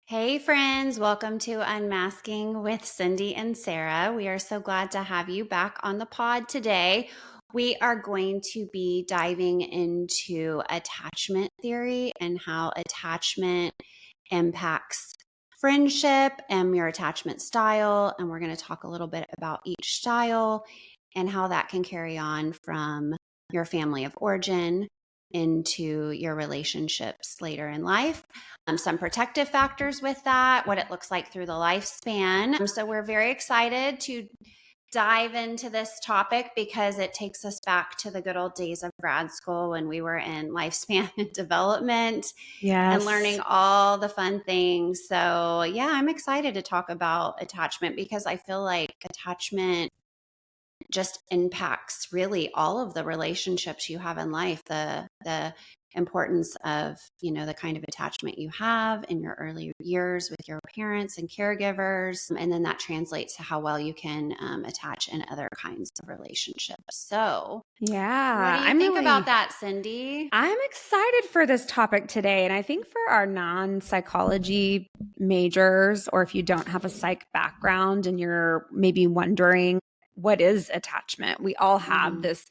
Hey, friends, welcome to Unmasking with Cindy and Sarah. We are so glad to have you back on the pod today. We are going to be diving into attachment theory and how attachment impacts friendship and your attachment style. And we're going to talk a little bit about each style and how that can carry on from your family of origin into your relationships later in life. Some protective factors with that, what it looks like through the lifespan. So we're very excited to dive into this topic because it takes us back to the good old days of grad school when we were in lifespan and development and Yes. learning all the fun things. So, yeah, I'm excited to talk about attachment because I feel like attachment just impacts really all of the relationships you have in life, the importance of, the kind of attachment you have in your early years with your parents and caregivers. And then that translates to how well you can attach in other kinds of relationships. So what do Yeah. you think about that, Cindy? I'm excited for this topic today. And I think for our non-psychology majors, or if you don't have a psych background and you're maybe wondering what is attachment, we all have Mm-hmm. this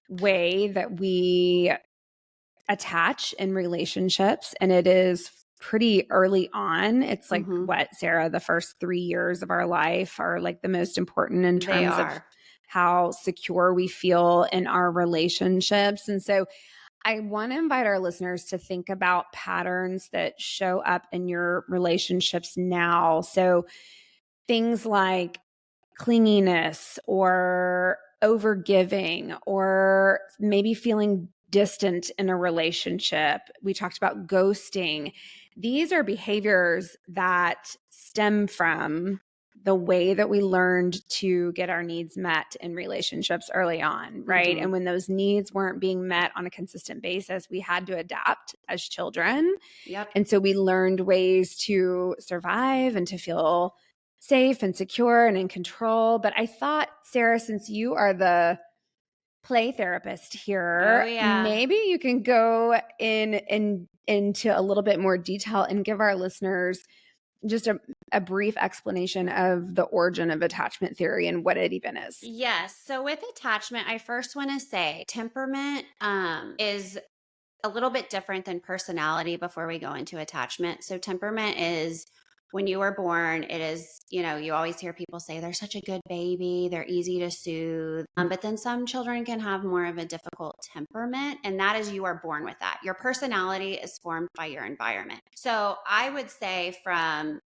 way that we attach in relationships, and it is pretty early on. It's like Mm-hmm. what, Sarah, the first 3 years of our life are like the most important in They terms of are. how secure we feel in our relationships. And so I want to invite our listeners to think about patterns that show up in your relationships now. So things like clinginess or overgiving or maybe feeling distant in a relationship. We talked about ghosting. These are behaviors that stem from the way that we learned to get our needs met in relationships early on, right? Mm-hmm. And when those needs weren't being met on a consistent basis, we had to adapt as children. Yep. And so we learned ways to survive and to feel safe and secure and in control. But I thought, Sarah, since you are the play therapist Oh, here, yeah. maybe you can go into a little bit more detail and give our listeners just a brief explanation of the origin of attachment theory and what it even is. Yes. So with attachment, I first want to say temperament is a little bit different than personality before we go into attachment. So temperament is when you were born, it is, you always hear people say they're such a good baby, they're easy to soothe. But then some children can have more of a difficult temperament, and that is you are born with that. Your personality is formed by your environment. So I would say from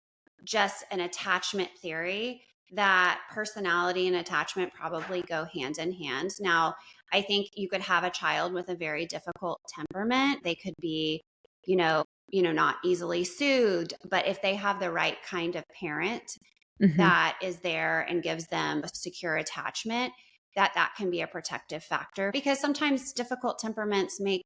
just an attachment theory that personality and attachment probably go hand in hand. Now, I think you could have a child with a very difficult temperament. They could be, not easily soothed, but if they have the right kind of parent Mm-hmm. that is there and gives them a secure attachment, that can be a protective factor because sometimes difficult temperaments make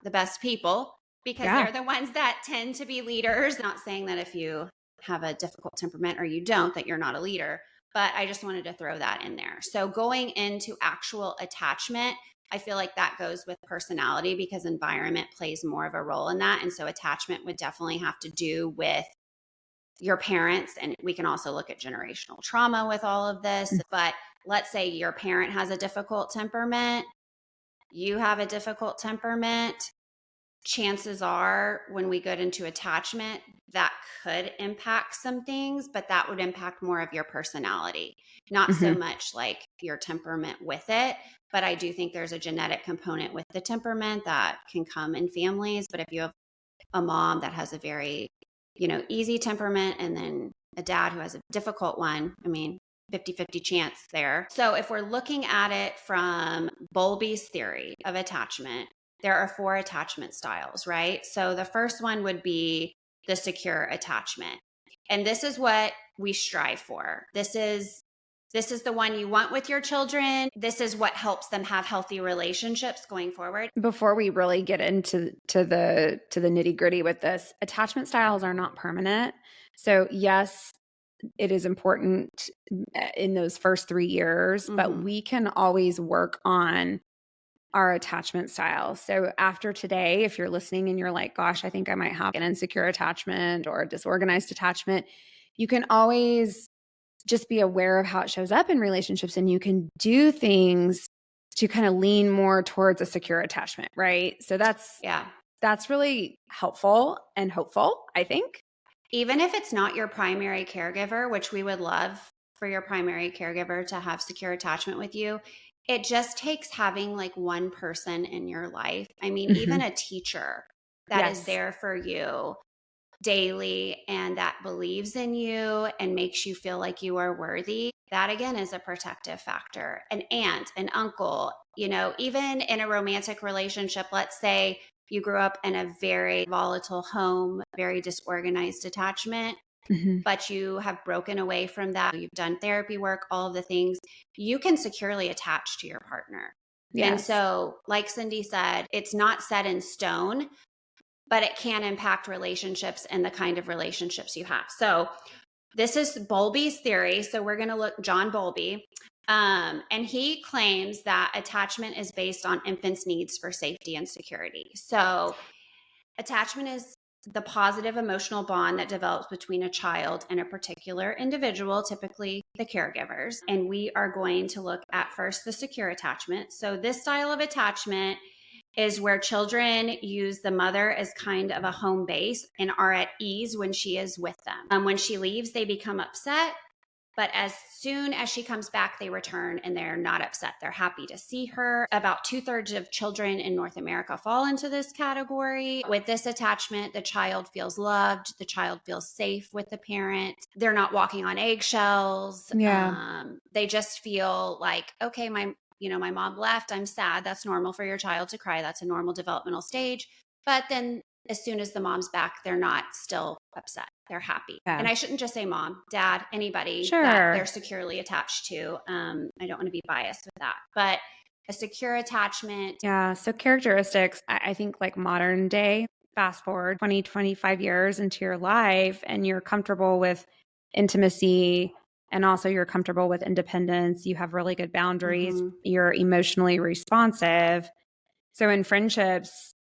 the best people because Yeah. they're the ones that tend to be leaders. Not saying that if you have a difficult temperament or you don't, that you're not a leader, but I just wanted to throw that in there. So going into actual attachment, I feel like that goes with personality because environment plays more of a role in that. And so attachment would definitely have to do with your parents. And we can also look at generational trauma with all of this. But let's say your parent has a difficult temperament, you have a difficult temperament. Chances are when we get into attachment, that could impact some things, but that would impact more of your personality, not so Mm-hmm. much like your temperament with it. But I do think there's a genetic component with the temperament that can come in families. But if you have a mom that has a very, easy temperament and then a dad who has a difficult one, I mean, 50-50 chance there. So if we're looking at it from Bowlby's theory of attachment, there are 4 attachment styles, right? So the first one would be the secure attachment. And this is what we strive for. This is the one you want with your children. This is what helps them have healthy relationships going forward. Before we really get into the nitty gritty with this, attachment styles are not permanent. So yes, it is important in those first 3 years, but Mm-hmm. we can always work on our attachment style. So after today, if you're listening and you're like, gosh, I think I might have an insecure attachment or a disorganized attachment, you can always just be aware of how it shows up in relationships, and you can do things to kind of lean more towards a secure attachment, right? So that's really helpful and hopeful, I think. Even if it's not your primary caregiver, which we would love for your primary caregiver to have secure attachment with you, it just takes having like one person in your life. I mean, even a teacher that is Yes. there for you daily and that believes in you and makes you feel like you are worthy. That again is a protective factor. An aunt, an uncle, even in a romantic relationship, let's say you grew up in a very volatile home, very disorganized attachment, but you have broken away from that. You've done therapy work, all of the things. You can securely attach to your partner. Yes. And so, like Cindy said, it's not set in stone, but it can impact relationships and the kind of relationships you have. So this is Bowlby's theory. So we're going to look John Bowlby. And he claims that attachment is based on infants' needs for safety and security. So attachment is the positive emotional bond that develops between a child and a particular individual, typically the caregivers. And we are going to look at first the secure attachment. So this style of attachment is where children use the mother as kind of a home base and are at ease when she is with them. When she leaves, they become upset. But as soon as she comes back, they return and they're not upset. They're happy to see her. About 2/3 of children in North America fall into this category. With this attachment, the child feels loved. The child feels safe with the parent. They're not walking on eggshells. Yeah. They just feel like, okay, my mom left. I'm sad. That's normal for your child to cry. That's a normal developmental stage. But then as soon as the mom's back, they're not still upset. They're happy. Yeah. And I shouldn't just say mom, dad, anybody Sure. that they're securely attached to. I don't want to be biased with that. But a secure attachment. Yeah. So characteristics, I think like modern day, fast forward 20, 25 years into your life, and you're comfortable with intimacy, and also you're comfortable with independence. You have really good boundaries. You're emotionally responsive. So in friendships,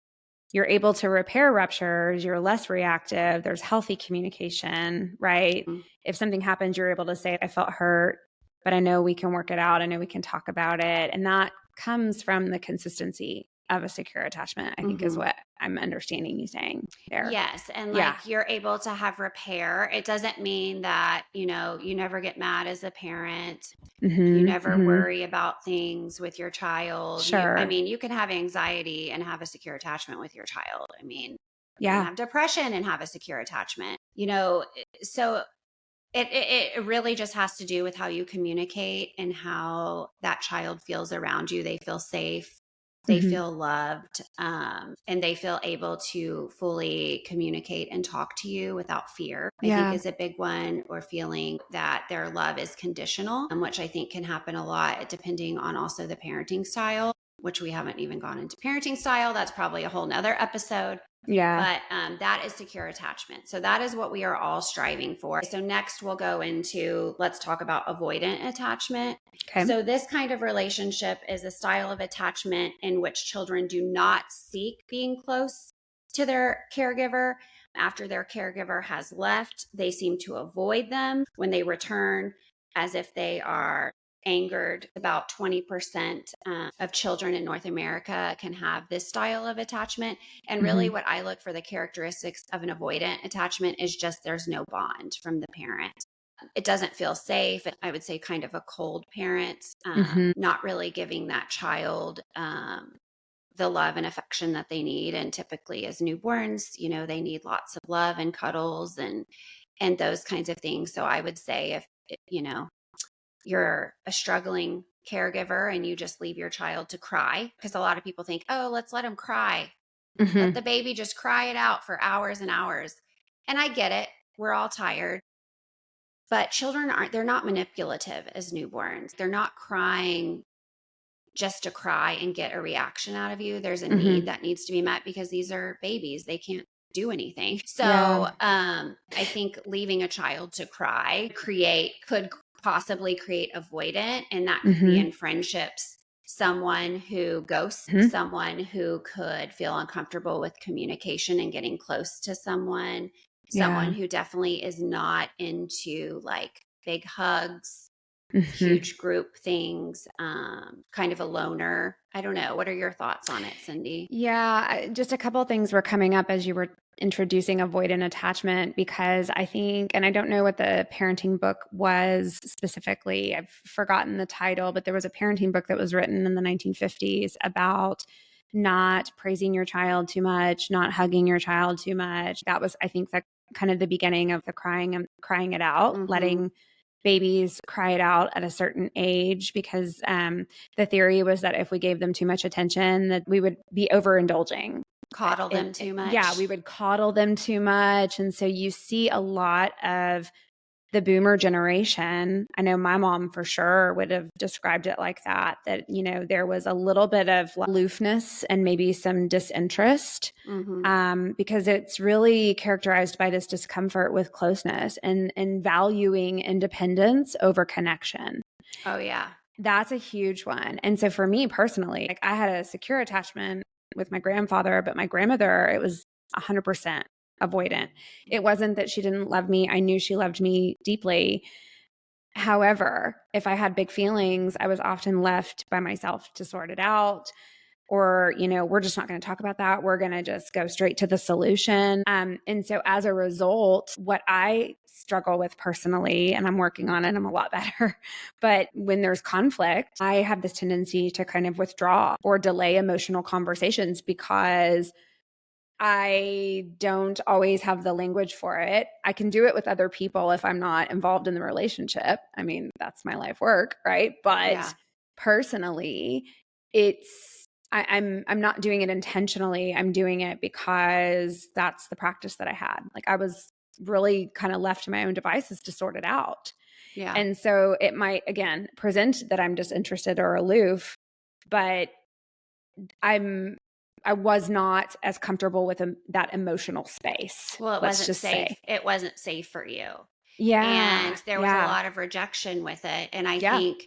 you're able to repair ruptures. You're less reactive. There's healthy communication, right? If something happens, you're able to say, I felt hurt, but I know we can work it out. I know we can talk about it. And that comes from the consistency of a secure attachment, I think is what I'm understanding you saying there. Yes. And like you're able to have repair. It doesn't mean that, you never get mad as a parent. You never worry about things with your child. Sure. You can have anxiety and have a secure attachment with your child. You Yeah. can have depression and have a secure attachment. So it really just has to do with how you communicate and how that child feels around you. They feel safe. They feel loved, and they feel able to fully communicate and talk to you without fear. I think is a big one, or feeling that their love is conditional, which I think can happen a lot depending on also the parenting style, which we haven't even gone into parenting style. That's probably a whole nother episode. Yeah. But that is secure attachment. So that is what we are all striving for. So next we'll go into, let's talk about avoidant attachment. Okay. So this kind of relationship is a style of attachment in which children do not seek being close to their caregiver. After their caregiver has left, they seem to avoid them. When they return, as if they are angered. About 20% of children in North America can have this style of attachment. And really what I look for the characteristics of an avoidant attachment is just there's no bond from the parent. It doesn't feel safe. I would say kind of a cold parent, not really giving that child the love and affection that they need. And typically as newborns, they need lots of love and cuddles and those kinds of things. So I would say if, you're a struggling caregiver and you just leave your child to cry, because a lot of people think, oh, let's let him cry. Let the baby just cry it out for hours and hours. And I get it. We're all tired. But children they're not manipulative as newborns. They're not crying just to cry and get a reaction out of you. There's a need that needs to be met because these are babies. They can't do anything. So I think leaving a child to cry could possibly create avoidant, and that could be in friendships someone who ghosts, someone who could feel uncomfortable with communication and getting close to someone, someone who definitely is not into like big hugs, huge group things, kind of a loner. I don't know. What are your thoughts on it, Cindy? Yeah, just a couple of things were coming up as you were introducing avoidant attachment, because I think, and I don't know what the parenting book was specifically, I've forgotten the title, but there was a parenting book that was written in the 1950s about not praising your child too much, not hugging your child too much. That was, I think, the kind of the beginning of the crying it out, letting babies cry it out at a certain age, because the theory was that if we gave them too much attention, that we would be overindulging. Coddle them too much. Yeah, we would coddle them too much. And so you see a lot of the boomer generation. I know my mom for sure would have described it like that, there was a little bit of aloofness and maybe some disinterest, because it's really characterized by this discomfort with closeness and valuing independence over connection. Oh, yeah. That's a huge one. And so for me personally, like, I had a secure attachment with my grandfather, but my grandmother, it was 100% avoidant. It wasn't that she didn't love me. I knew she loved me deeply. However, if I had big feelings, I was often left by myself to sort it out. Or, we're just not going to talk about that. We're going to just go straight to the solution. And so as a result, what I struggle with personally, and I'm working on it, I'm a lot better, but when there's conflict, I have this tendency to kind of withdraw or delay emotional conversations because I don't always have the language for it. I can do it with other people if I'm not involved in the relationship. I mean, that's my life work, right? But personally, I'm not doing it intentionally. I'm doing it because that's the practice that I had. Like, I was really kind of left to my own devices to sort it out. Yeah. And so it might, again, present that I'm disinterested or aloof, but I was not as comfortable with that emotional space. Well, it wasn't safe. It wasn't safe for you. Yeah. And there was a lot of rejection with it. And I think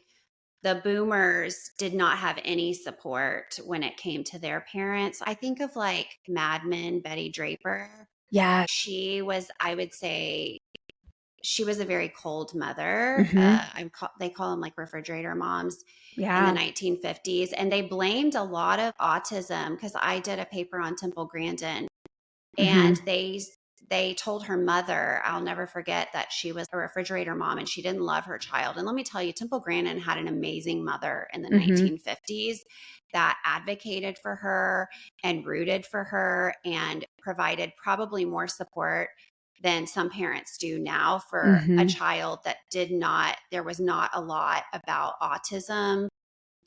the boomers did not have any support when it came to their parents. I think of like Mad Men, Betty Draper. Yeah. She was, I would say, she was a very cold mother. They call them like refrigerator moms in the 1950s. And they blamed a lot of autism, because I did a paper on Temple Grandin, and they told her mother, I'll never forget, that she was a refrigerator mom and she didn't love her child. And let me tell you, Temple Grandin had an amazing mother in the 1950s that advocated for her and rooted for her and provided probably more support than some parents do now for a child that there was not a lot about autism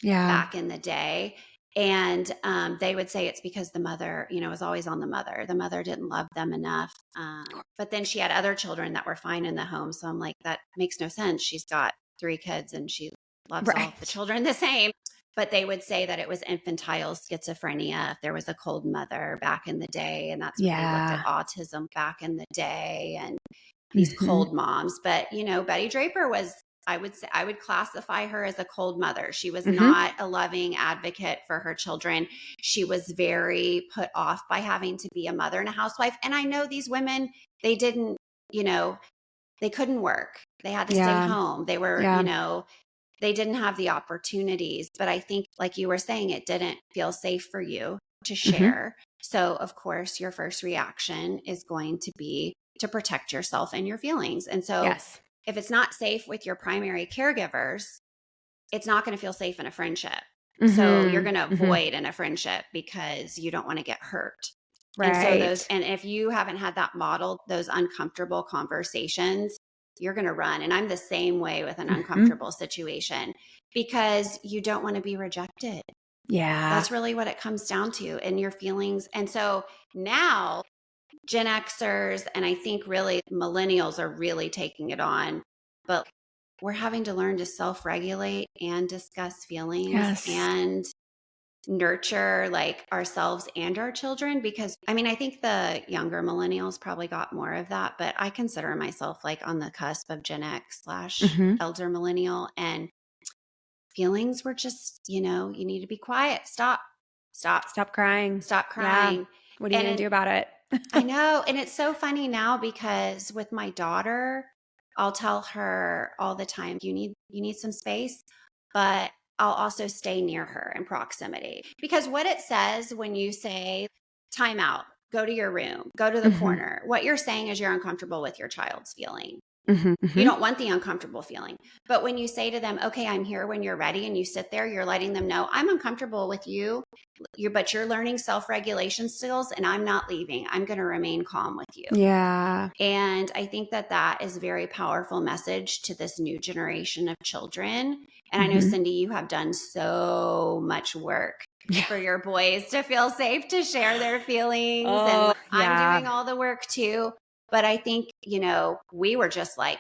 back in the day. And they would say it's because the mother, was always on the mother. The mother didn't love them enough. But then she had other children that were fine in the home. So I'm like, that makes no sense. She's got 3 kids and she loves all the children the same. But they would say that it was infantile schizophrenia if there was a cold mother back in the day. And that's what they looked at autism back in the day, and these cold moms. But, Betty Draper was, I would classify her as a cold mother. She was not a loving advocate for her children. She was very put off by having to be a mother and a housewife. And I know these women, they didn't, they couldn't work. They had to stay home. They were, they didn't have the opportunities. But I think, like you were saying, it didn't feel safe for you to share. So, of course, your first reaction is going to be to protect yourself and your feelings. And so if it's not safe with your primary caregivers, it's not going to feel safe in a friendship. So you're going to avoid in a friendship because you don't want to get hurt. Right. And so if you haven't had that modeled, those uncomfortable conversations, you're going to run. And I'm the same way with an uncomfortable situation, because you don't want to be rejected. Yeah. That's really what it comes down to, in your feelings. And so now Gen Xers, and I think really millennials, are really taking it on, but we're having to learn to self-regulate and discuss feelings and nurture like ourselves and our children. Because I think the younger millennials probably got more of that, but I consider myself like on the cusp of Gen X / elder millennial. And feelings were just, you need to be quiet. Stop. Stop crying. Stop Yeah. crying. What are you going to do about it? I know. And it's so funny now because with my daughter, I'll tell her all the time, you need some space, but I'll also stay near her in proximity. Because what it says when you say time out, go to your room, go to the corner, what you're saying is you're uncomfortable with your child's feeling. You don't want the uncomfortable feeling. But when you say to them, okay, I'm here when you're ready, and you sit there, you're letting them know, I'm uncomfortable with you, but you're learning self-regulation skills, and I'm not leaving. I'm going to remain calm with you. Yeah. And I think that is a very powerful message to this new generation of children. And I know, Cindy, you have done so much work for your boys to feel safe to share their feelings. And I'm doing all the work too. But I think, we were just like,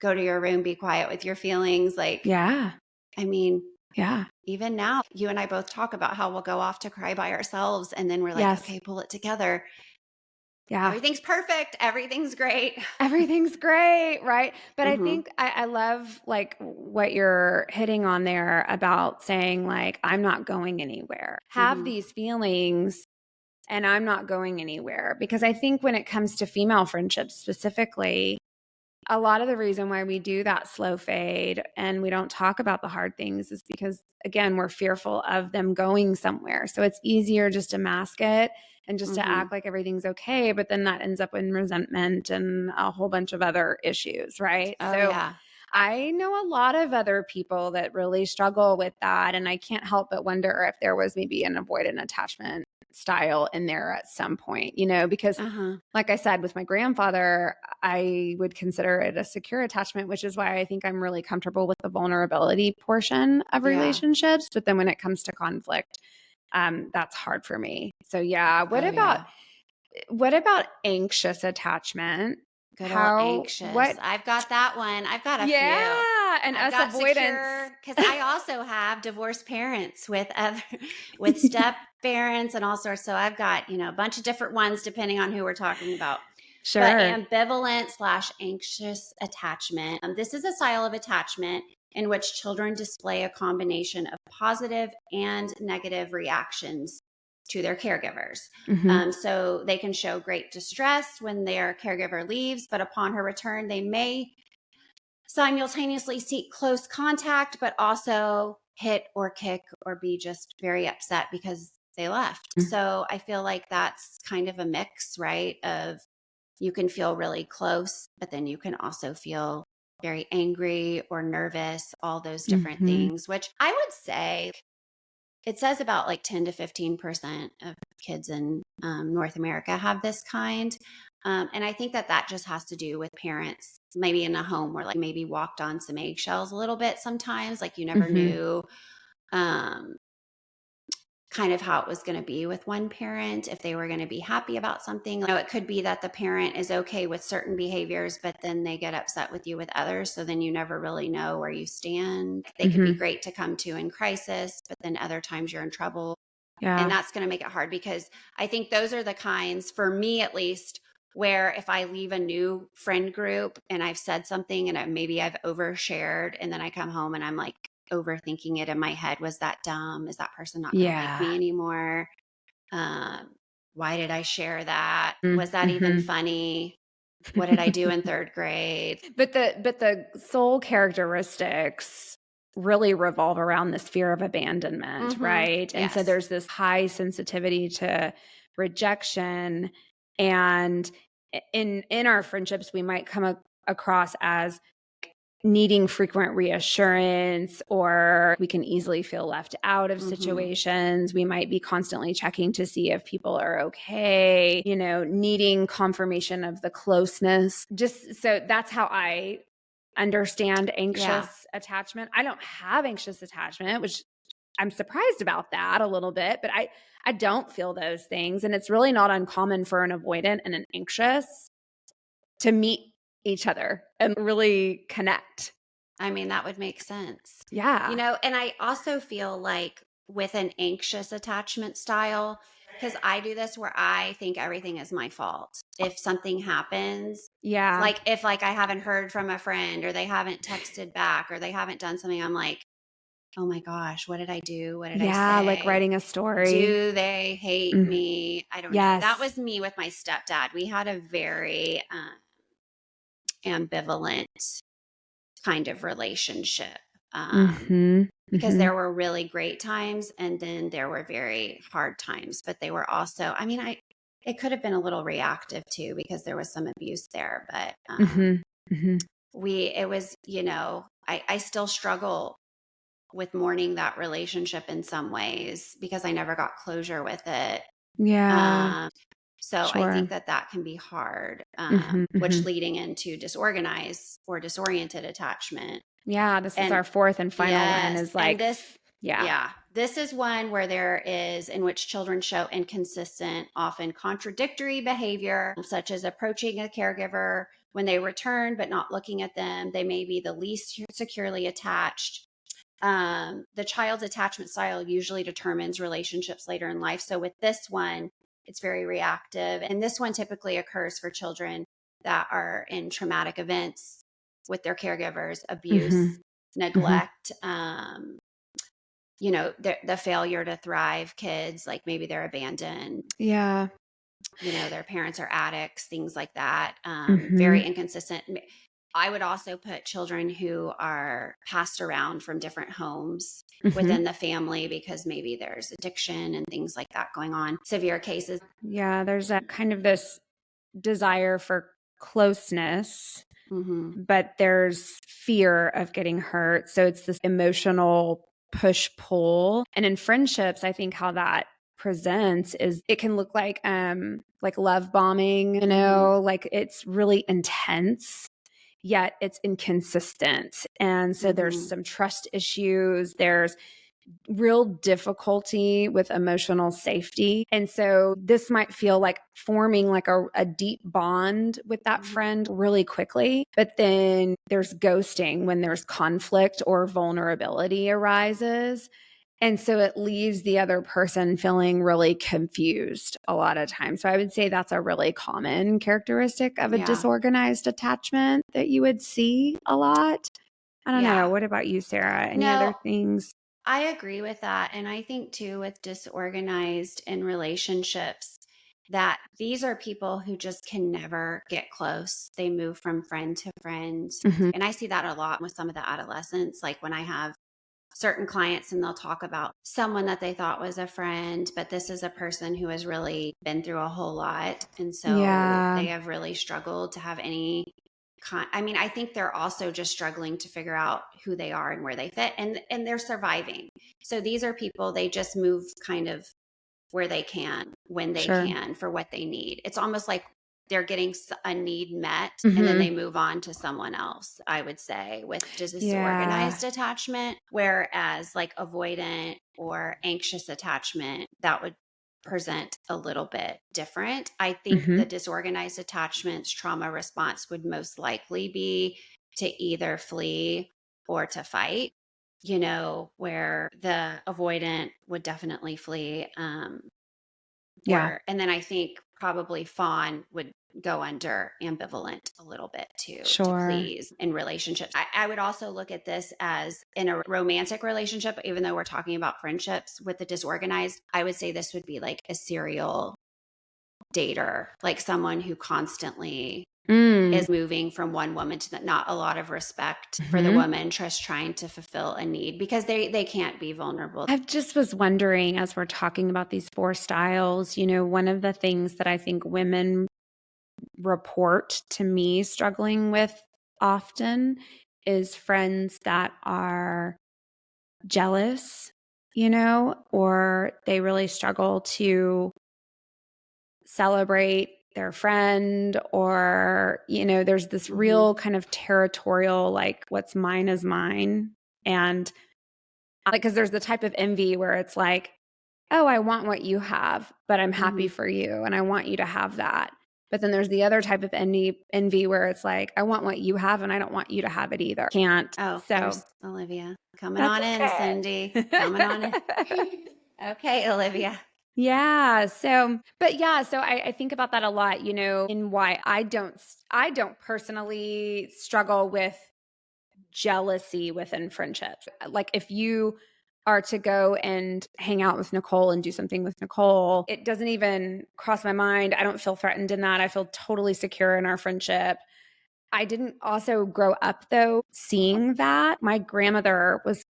go to your room, be quiet with your feelings. Like, yeah. I mean, yeah. Even now, you and I both talk about how we'll go off to cry by ourselves. And then we're like, okay, pull it together. Yeah. Everything's perfect. Everything's great. Everything's great. Right. But I think I love like what you're hitting on there about saying like, I'm not going anywhere. Have these feelings and I'm not going anywhere. Because I think when it comes to female friendships specifically, a lot of the reason why we do that slow fade and we don't talk about the hard things is because, again, we're fearful of them going somewhere. So it's easier just to mask it and just to act like everything's okay. But then that ends up in resentment and a whole bunch of other issues, right? I know a lot of other people that really struggle with that. And I can't help but wonder if there was maybe an avoidant attachment style in there at some point, because like I said, with my grandfather, I would consider it a secure attachment, which is why I think I'm really comfortable with the vulnerability portion of relationships. But then when it comes to conflict, that's hard for me. So what about anxious attachment? Good old anxious. I've got that one. I've got a few. And I've us avoidance. Because I also have divorced parents with step parents and all sorts. So I've got, a bunch of different ones depending on who we're talking about. Sure. But ambivalent/anxious attachment. This is a style of attachment in which children display a combination of positive and negative reactions to their caregivers. So they can show great distress when their caregiver leaves, but upon her return, they may simultaneously seek close contact, but also hit or kick or be just very upset because they left. So I feel like that's kind of a mix, right? Of you can feel really close, but then you can also feel very angry or nervous, all those different things, which I would say it says about like 10 to 15% of kids in North America have this kind. And I think that just has to do with parents, maybe in a home where like maybe walked on some eggshells a little bit sometimes, like you never knew kind of how it was going to be with one parent, if they were going to be happy about something. It could be that the parent is okay with certain behaviors, but then they get upset with you with others. So then you never really know where you stand. They could be great to come to in crisis, but then other times you're in trouble. Yeah. And that's going to make it hard because I think those are the kinds, for me at least, where if I leave a new friend group and I've said something and maybe I've overshared and then I come home and I'm like, overthinking it in my head. Was that dumb? Is that person not going to like me anymore? Why did I share that? Was that even funny? What did I do in third grade? But the soul characteristics really revolve around this fear of abandonment, right? And so there's this high sensitivity to rejection. And in our friendships, we might come across as needing frequent reassurance, or we can easily feel left out of situations. We might be constantly checking to see if people are okay, needing confirmation of the closeness. Just so that's how I understand anxious attachment. I don't have anxious attachment, which I'm surprised about that a little bit, but I don't feel those things. And it's really not uncommon for an avoidant and an anxious to meet each other and really connect. I mean, that would make sense. Yeah. And I also feel like with an anxious attachment style, because I do this where I think everything is my fault. If something happens, like if like I haven't heard from a friend or they haven't texted back or they haven't done something, I'm like, oh my gosh, what did I do? What did I Yeah, like say? writing a story. Do they hate Mm. me? I don't know. That Yes. was me with my stepdad. We had a very ambivalent kind of relationship. Mhm. Because Mhm. there were really great times and then there were very hard times, but they were also, I mean, it could have been a little reactive too because there was some abuse there, but Mhm. Mhm. it was, I still struggle with mourning that relationship in some ways because I never got closure with it. Yeah, Um, so I think sure. that can be hard, Mhm. which Mhm. leading into disorganized or disoriented attachment. Yeah, this is And our fourth and final one yes, is and like this, yeah. yeah, this is one where there is in which children show inconsistent, often contradictory behavior, such as approaching a caregiver when they return but not looking at them. They may be the least securely attached. The child's attachment style usually determines relationships later in life. So with this one, it's very reactive. And this one typically occurs for children that are in traumatic events with their caregivers, abuse, Mhm. Mhm. neglect, the failure to thrive kids, like maybe they're abandoned, Yeah. their parents are addicts, things like that. Very Mhm. inconsistent. I would also put children who are passed around from different homes Mhm. within the family because maybe there's addiction and things like that going on. Severe cases. Yeah, there's a kind of this desire for closeness, Hmm. but there's fear of getting hurt. So it's this emotional push pull. And in friendships, I think how that presents is it can look like love bombing, Hmm. like it's really intense, yet it's inconsistent. And so there's Hmm. some trust issues. There's real difficulty with emotional safety. And so this might feel like forming like a deep bond with that Hmm. friend really quickly. But then there's ghosting when there's conflict or vulnerability arises. And so it leaves the other person feeling really confused a lot of times. So I would say that's a really common characteristic of a Yeah. disorganized attachment that you would see a lot. I don't know. Yeah. What about you, Sarah? Any other No, things? I agree with that. And I think too, with disorganized in relationships, that these are people who just can never get close. They move from friend to friend. Mhm. And I see that a lot with some of the adolescents. Like when I have certain clients and they'll talk about someone that they thought was a friend, but this is a person who has really been through a whole lot. And so Yeah, they have really struggled to have any I mean, I think they're also just struggling to figure out who they are and where they fit and they're surviving. So these are people they just move kind of where they can, when they sure. can, for what they need. It's almost like they're getting a need met and then they Mhm. move on to someone else, I would say, with just Yeah, disorganized attachment. Whereas, like avoidant or anxious attachment, that would present a little bit different. I think the mhm. disorganized attachment's trauma response would most likely be to either flee or to fight, where the avoidant would definitely flee. Yeah, And then I think probably fawn would go under ambivalent a little bit too, to sure. please in relationships. I would also look at this as in a romantic relationship, even though we're talking about friendships with the disorganized, I would say this would be like a serial dater, like someone who constantly Mm. is moving from one woman to the, not a lot of respect for the Mhm. woman, just trying to fulfill a need because they can't be vulnerable. I just was wondering as we're talking about these 4 styles, one of the things that I think women report to me struggling with often is friends that are jealous, or they really struggle to celebrate their friend, or there's this Hmm. real kind of territorial, like what's mine is mine. And like, because there's the type of envy where it's like, oh, I want what you have, but I'm happy Hmm. for you and I want you to have that. But then there's the other type of envy where it's like, I want what you have and I don't want you to have it either. Can't. Oh, So there's Olivia. Coming that's on in, Cindy. Coming on in. okay. Okay, Olivia. Yeah. So I think about that a lot, in why I don't personally struggle with jealousy within friendships. Like if you are to go and hang out with Nicole and do something with Nicole, it doesn't even cross my mind. I don't feel threatened in that. I feel totally secure in our friendship. I didn't also grow up, though, seeing that. My grandmother was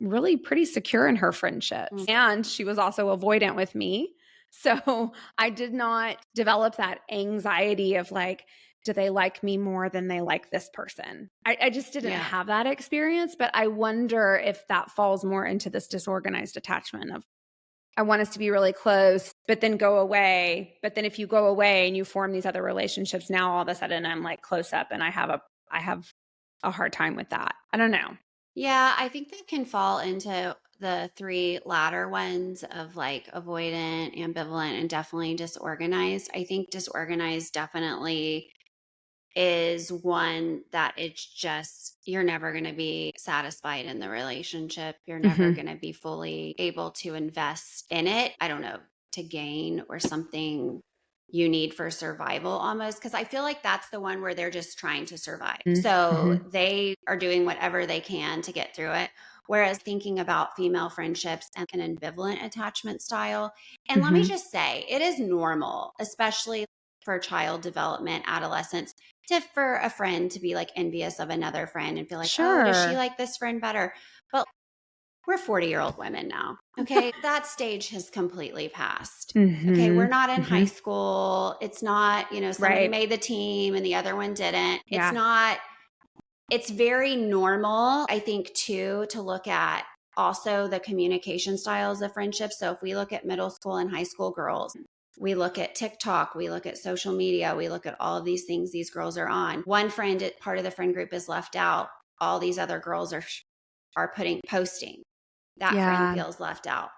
really pretty secure in her friendships, and she was also avoidant with me. So I did not develop that anxiety of like, do they like me more than they like this person? I just didn't have that experience. But I wonder if that falls more into this disorganized attachment of, I want us to be really close, but then go away. But then if you go away and you form these other relationships, now all of a sudden I'm like close up, and I have a hard time with that. I don't know. Yeah, I think they can fall into the three latter ones of like avoidant, ambivalent, and definitely disorganized. I think disorganized definitely is one that it's just, you're never going to be satisfied in the relationship. You're never going to be fully able to invest in it. I don't know, to gain or something you need for survival almost. Cause I feel like that's the one where they're just trying to survive. So they are doing whatever they can to get through it. Whereas thinking about female friendships and an ambivalent attachment style. And let me just say, it is normal, especially for child development, adolescence, for a friend to be like envious of another friend and feel like, oh, does she like this friend better? But we're 40-year-old women now. Okay. That stage has completely passed. Okay. We're not in high school. It's not, somebody made the team and the other one didn't. It's not, it's very normal, I think, too, to look at also the communication styles of friendships. So if we look at middle school and high school girls, we look at TikTok, we look at social media, we look at all of these things these girls are on. One friend, part of the friend group is left out. All these other girls are posting. That friend feels left out.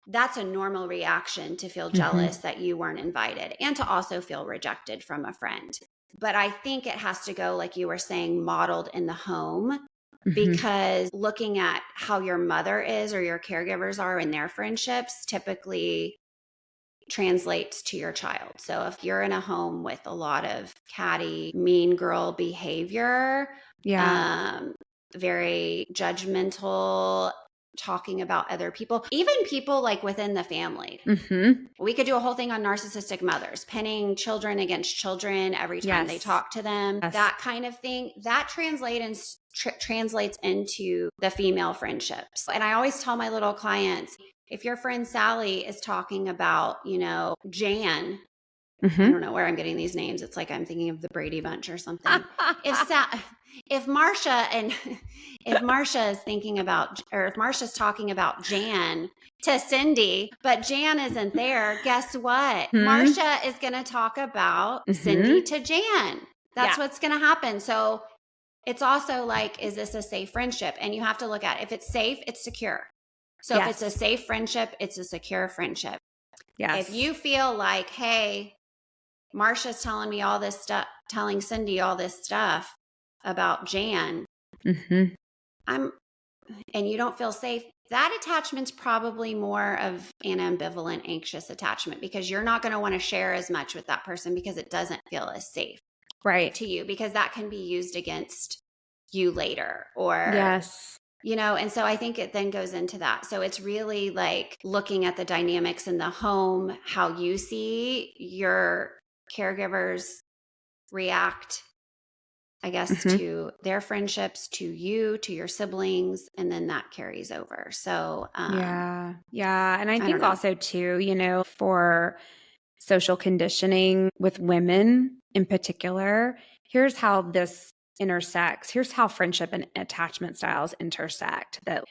That's a normal reaction, to feel jealous that you weren't invited and to also feel rejected from a friend. But I think it has to go, like you were saying, modeled in the home, because looking at how your mother is or your caregivers are in their friendships typically translates to your child. So if you're in a home with a lot of catty, mean girl behavior, very judgmental, talking about other people, even people like within the family. We could do a whole thing on narcissistic mothers, pinning children against children every time they talk to them, that kind of thing. That translates into the female friendships. And I always tell my little clients, if your friend Sally is talking about, Jan, I don't know where I'm getting these names. It's like I'm thinking of the Brady Bunch or something. If Marcia is thinking about, or if Marcia's talking about Jan to Cindy, but Jan isn't there, guess what? Marcia is going to talk about Cindy to Jan. That's what's going to happen. So it's also like, is this a safe friendship? And you have to look at it. If it's safe, it's secure. So if it's a safe friendship, it's a secure friendship. If you feel like, hey, Marcia's telling me all this stuff, telling Cindy all this stuff about Jan, and you don't feel safe, that attachment's probably more of an ambivalent, anxious attachment, because you're not going to want to share as much with that person because it doesn't feel as safe to you, because that can be used against you later, or and so I think it then goes into that. So it's really like looking at the dynamics in the home, how you see your caregivers react, I guess, to their friendships, to you, to your siblings, and then that carries over. So, And I think also too, for social conditioning with women in particular, here's how this intersects. Here's how friendship and attachment styles intersect. That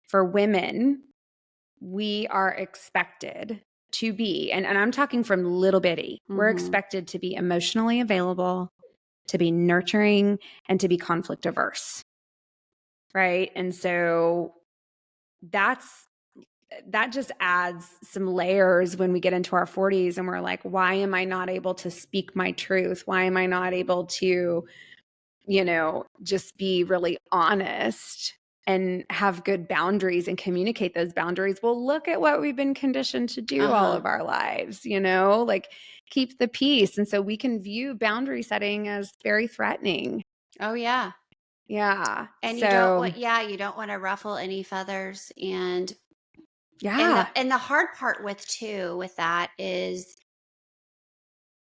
for women, we are expected to be, and I'm talking from little bitty, we're expected to be emotionally available, to be nurturing, and to be conflict averse. Right. And so that just adds some layers when we get into our 40s and we're like, why am I not able to speak my truth? Why am I not able to, just be really honest and have good boundaries and communicate those boundaries? Well, look at what we've been conditioned to do all of our lives, like keep the peace. And so we can view boundary setting as very threatening. Oh, yeah. Yeah. And So, you don't want to ruffle any feathers. And yeah. the hard part with that is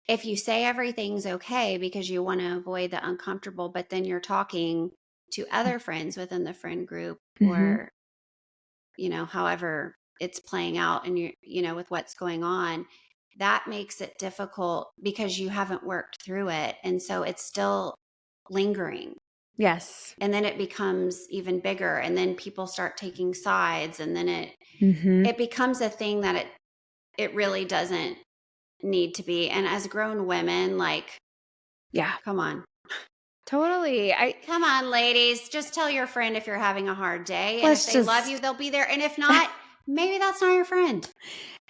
if you say everything's okay because you want to avoid the uncomfortable, but then you're talking to other friends within the friend group, Mm-hmm. or, however it's playing out, and with what's going on, that makes it difficult because you haven't worked through it. And so it's still lingering. Yes. And then it becomes even bigger. And then people start taking sides. And then Mm-hmm. it becomes a thing that it really doesn't need to be. And as grown women, like, Yeah. come on. Totally. Come on, ladies. Just tell your friend if you're having a hard day. And if Let's they love you, just they'll be there. And if not, maybe that's not your friend.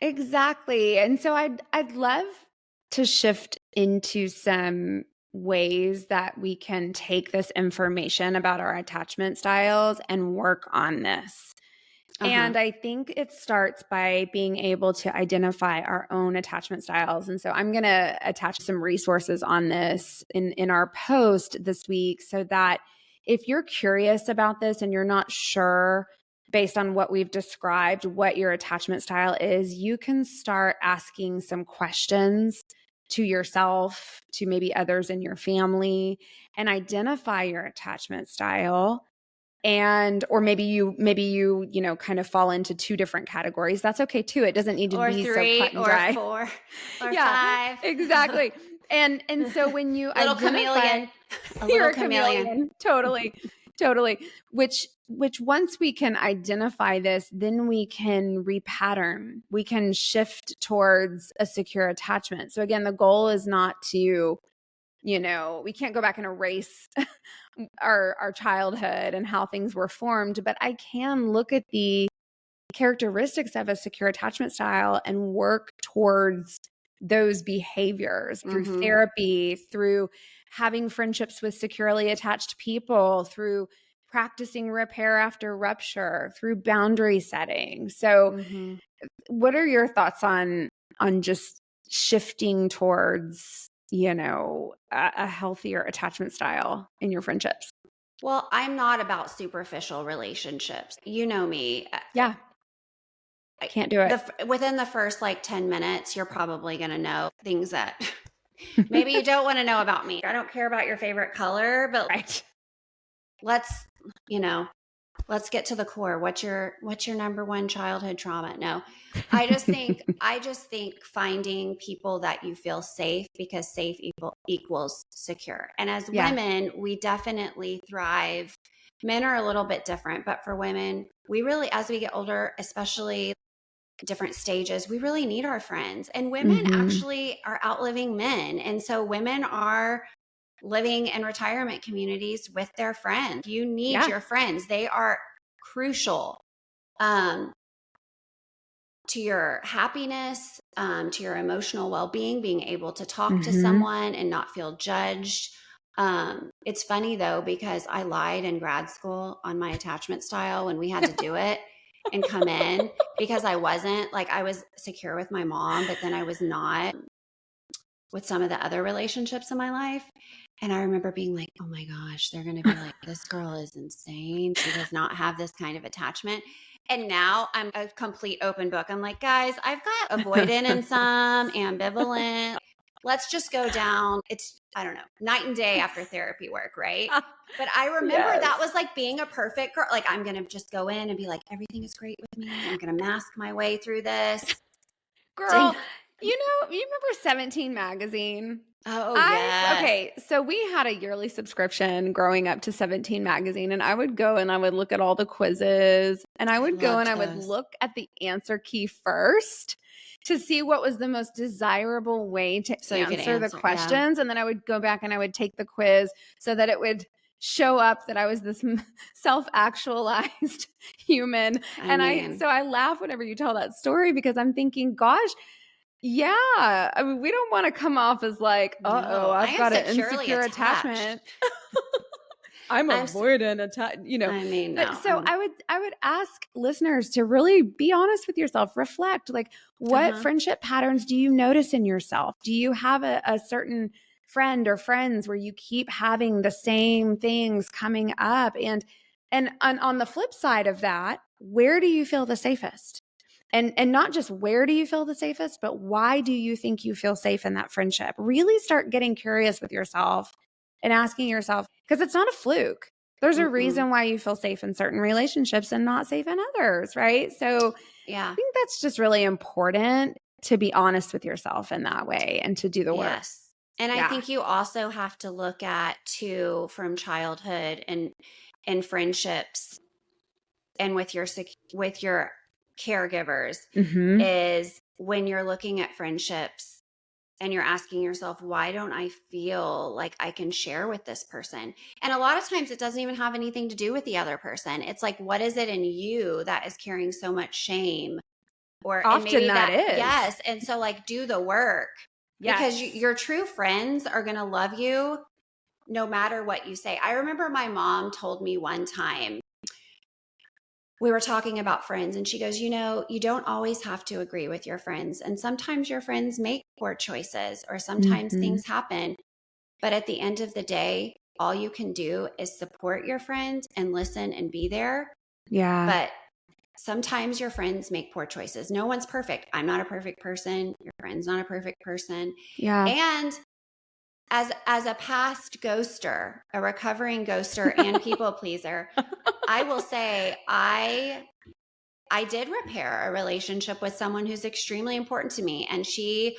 exactly. And so I'd love to shift into some ways that we can take this information about our attachment styles and work on this. Uh-huh. And I think it starts by being able to identify our own attachment styles. And so I'm going to attach some resources on this in our post this week, so that if you're curious about this and you're not sure based on what we've described what your attachment style is, you can start asking some questions to yourself, to maybe others in your family, and identify your attachment style. And or maybe you kind of fall into two different categories. That's okay too. It doesn't need to Or be so cut 3 and or dry. 4 or Yeah, 5. exactly. And so when you Little identify, chameleon. A you're little a chameleon. chameleon. Totally. Totally. Which once we can identify this, then we can repattern. We can shift towards a secure attachment. So again, the goal is not to, we can't go back and erase our childhood and how things were formed, but I can look at the characteristics of a secure attachment style and work towards those behaviors through Mm-hmm. therapy, through having friendships with securely attached people, through practicing repair after rupture, through boundary setting. So, Mm-hmm. what are your thoughts on just shifting towards, a healthier attachment style in your friendships? Well, I'm not about superficial relationships. You know me. Yeah, can't do it. Within the first like 10 minutes, you're probably going to know things that maybe you don't want to know about me. I don't care about your favorite color, but Right. let's, you know, let's get to the core. What's your number one childhood trauma? No. I just think finding people that you feel safe, because safe equals secure. And as Yeah. women, we definitely thrive. Men are a little bit different, but for women, we really, as we get older, especially different stages, we really need our friends. And women Mhm. actually are outliving men. And so women are living in retirement communities with their friends. You need Yeah. your friends. They are crucial um, to your happiness, to your emotional well-being, being able to talk to Mhm. someone and not feel judged. It's funny though, because I lied in grad school on my attachment style when we had to do it and come in, because I wasn't, like, I was secure with my mom, but then I was not with some of the other relationships in my life. And I remember being like, oh my gosh, they're going to be like, this girl is insane. She does not have this kind of attachment. And now I'm a complete open book. I'm like, guys, I've got avoidant and some ambivalent. Let's just go down. It's, I don't know, night and day after therapy work, right? But I remember that Yes. was like being a perfect girl. Like, I'm going to just go in and be like, everything is great with me. I'm going to mask my way through this. Girl, you remember 17 magazine? Oh, yes. Okay, so we had a yearly subscription growing up to 17 magazine, and I would go and I would look at all the quizzes, and I I would go and loved I would those. look at the answer key first to see what was the most desirable way to So you could answer the answer. Yeah. questions. And then I would go back and I would take the quiz so that it would show up that I was this self-actualized human. I And mean, so I laugh whenever you tell that story, because I'm thinking, gosh, yeah. I mean, we don't want to come off as like, uh-oh, no, I I've am got an securely insecure attached. attachment. I'm I'm, avoidant I mean, But no, so I would ask listeners to really be honest with yourself, reflect, like, what uh-huh. friendship patterns do you notice in yourself? Do you have a certain friend or friends where you keep having the same things coming up? And on the flip side of that, where do you feel the safest? And not just where do you feel the safest, but why do you think you feel safe in that friendship? Really start getting curious with yourself and asking yourself, because it's not a fluke. There's a reason why you feel safe in certain relationships and not safe in others, right? So Yeah. I think that's just really important to be honest with yourself in that way and to do the work. Yes. And I think you also have to look at too, from childhood and friendships and with your caregivers, is when you're looking at friendships and you're asking yourself, why don't I feel like I can share with this person? And a lot of times it doesn't even have anything to do with the other person. It's like, what is it in you that is carrying so much shame? And maybe Often that is. yes. And so like do the work, because Yes. your true friends are going to love you no matter what you say. I remember my mom told me one time, we were talking about friends, and she goes, you don't always have to agree with your friends. And sometimes your friends make poor choices, or sometimes things happen. But at the end of the day, all you can do is support your friend and listen and be there. Yeah. But sometimes your friends make poor choices. No one's perfect. I'm not a perfect person. Your friend's not a perfect person. Yeah. And as a past ghoster, a recovering ghoster and people pleaser, I will say I did repair a relationship with someone who's extremely important to me. And she's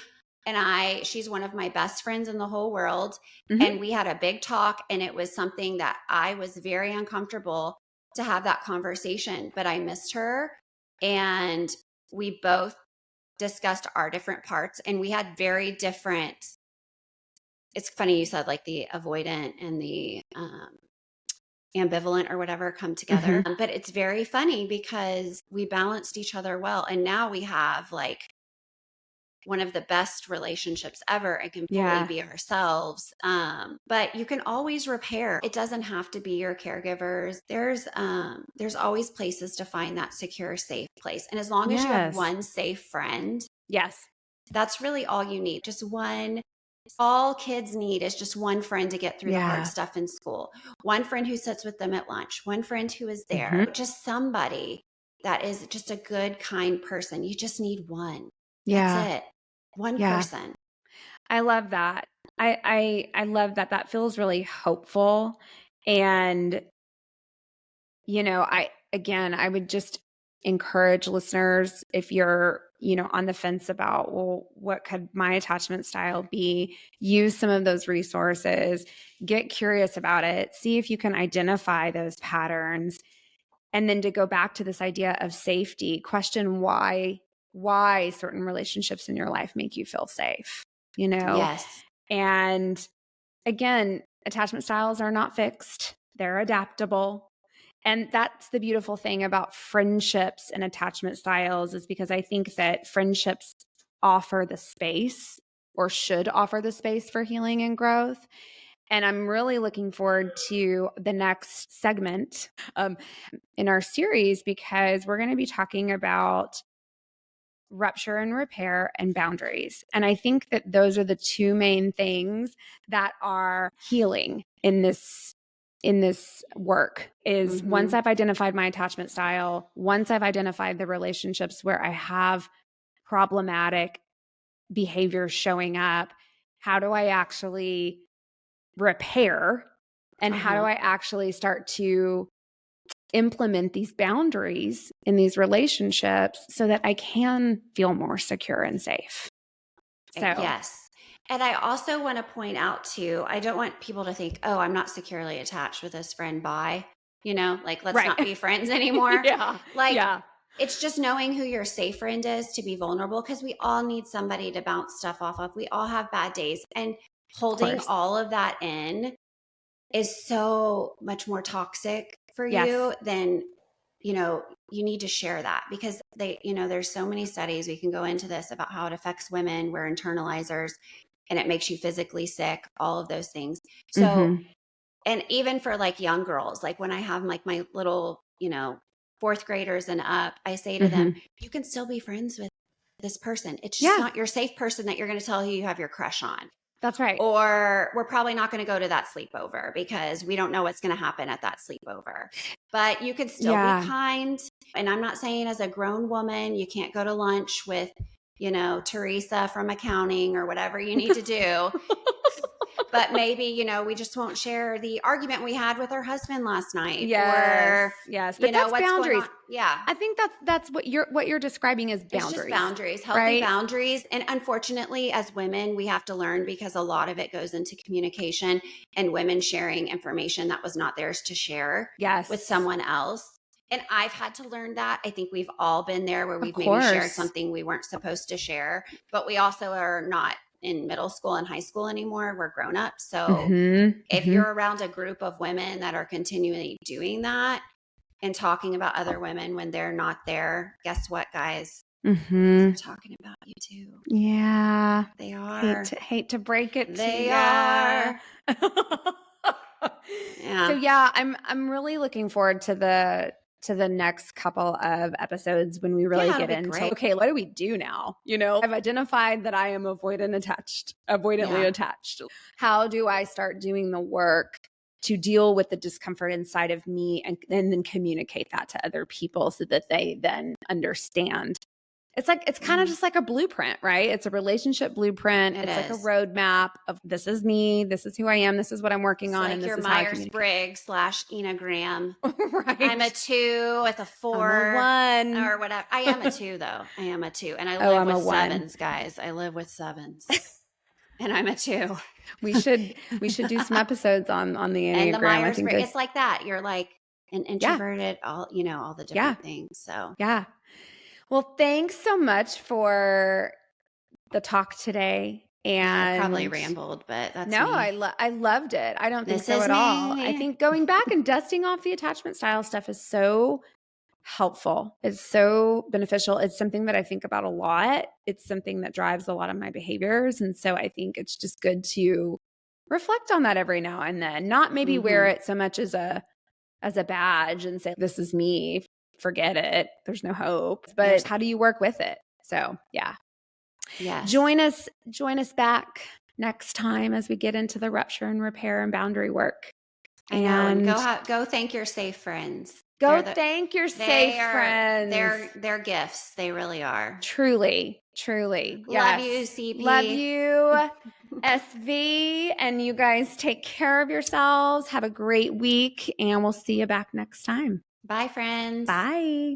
one of my best friends in the whole world. And we had a big talk, and it was something that I was very uncomfortable to have that conversation, but I missed her. And we both discussed our different parts, and we had very different. It's funny you said like the avoidant and the ambivalent or whatever come together. But it's very funny because we balanced each other well. And now we have like one of the best relationships ever and can fully be ourselves. But you can always repair. It doesn't have to be your caregivers. There's always places to find that secure, safe place. And as long as you have one safe friend, that's really all you need. Just one. All kids need is just one friend to get through the hard stuff in school. One friend who sits with them at lunch. One friend who is there. Just somebody that is just a good, kind person. You just need one. That's it. One person. I love that. I love that. That feels really hopeful. And, I would just encourage listeners, if you're, on the fence about, well, what could my attachment style be? Use some of those resources, get curious about it, see if you can identify those patterns. And then to go back to this idea of safety, question why certain relationships in your life make you feel safe, Yes. And again, attachment styles are not fixed. They're adaptable. And that's the beautiful thing about friendships and attachment styles, is because I think that friendships offer the space, or should offer the space, for healing and growth. And I'm really looking forward to the next segment in our series, because we're going to be talking about rupture and repair and boundaries. And I think that those are the two main things that are healing in this work. Is once I've identified my attachment style, once I've identified the relationships where I have problematic behaviors showing up, how do I actually repair, and how do I actually start to implement these boundaries in these relationships so that I can feel more secure and safe. So, yes. And I also want to point out too, I don't want people to think, oh, I'm not securely attached with this friend. Bye. Let's not be friends anymore. It's just knowing who your safe friend is to be vulnerable, because we all need somebody to bounce stuff off of. We all have bad days, and holding all of that in is so much more toxic for you than, you need to share that, because there's so many studies, we can go into this, about how it affects women. We're internalizers, and it makes you physically sick, all of those things. So, and even for like young girls, like when I have like my little, fourth graders and up, I say to them, you can still be friends with this person. It's just not your safe person that you're going to tell who you have your crush on. That's right. Or we're probably not going to go to that sleepover because we don't know what's going to happen at that sleepover. But you could still be kind. And I'm not saying as a grown woman, you can't go to lunch with, Teresa from accounting or whatever you need to do. But maybe, we just won't share the argument we had with our husband last night. Yes. But that's what's boundaries. going on. Yeah. I think that's what you're describing as boundaries. It's just boundaries, healthy right? boundaries. And unfortunately, as women, we have to learn because a lot of it goes into communication and women sharing information that was not theirs to share with someone else. And I've had to learn that. I think we've all been there where we've maybe shared something we weren't supposed to share, but we also are not in middle school and high school anymore. We're grown up. So if you're around a group of women that are continually doing that and talking about other women when they're not there, guess what, guys? They're talking about you too. Yeah. They are. Hate to break it they are. Yeah. So yeah, I'm really looking forward to the next couple of episodes when we really get into, okay, what do we do now? I've identified that I am avoidantly attached. How do I start doing the work to deal with the discomfort inside of me and then communicate that to other people so that they then understand? It's kind of just like a blueprint, right? It's a relationship blueprint. It's like a roadmap of this is me, this is who I am, this is what I'm working on, and this is how I communicate. Myers-Briggs / Enneagram. Right. I'm a 2 with a 4 I'm a 1 or whatever. I am a 2 though. I am a 2, and I live with 7s, guys. I live with 7s, and I'm a 2. We should do some episodes on the Enneagram. And the Myers-Briggs, it's like that. You're like an introverted, all the different things. So yeah. Well, thanks so much for the talk today. And I probably rambled, but that's no, me. I loved it. I don't think so at all. I think going back and dusting off the attachment style stuff is so helpful. It's so beneficial. It's something that I think about a lot. It's something that drives a lot of my behaviors. And so I think it's just good to reflect on that every now and then, not maybe wear it so much as a badge and say, this is me. Forget it. There's no hope. But how do you work with it? So yeah. Yes. Join us back next time as we get into the rupture and repair and boundary work. And go thank your safe friends. Thank your safe friends. They're gifts. They really are. Truly. Yes. Love you, CP. Love you, SV. And you guys take care of yourselves. Have a great week. And we'll see you back next time. Bye, friends. Bye.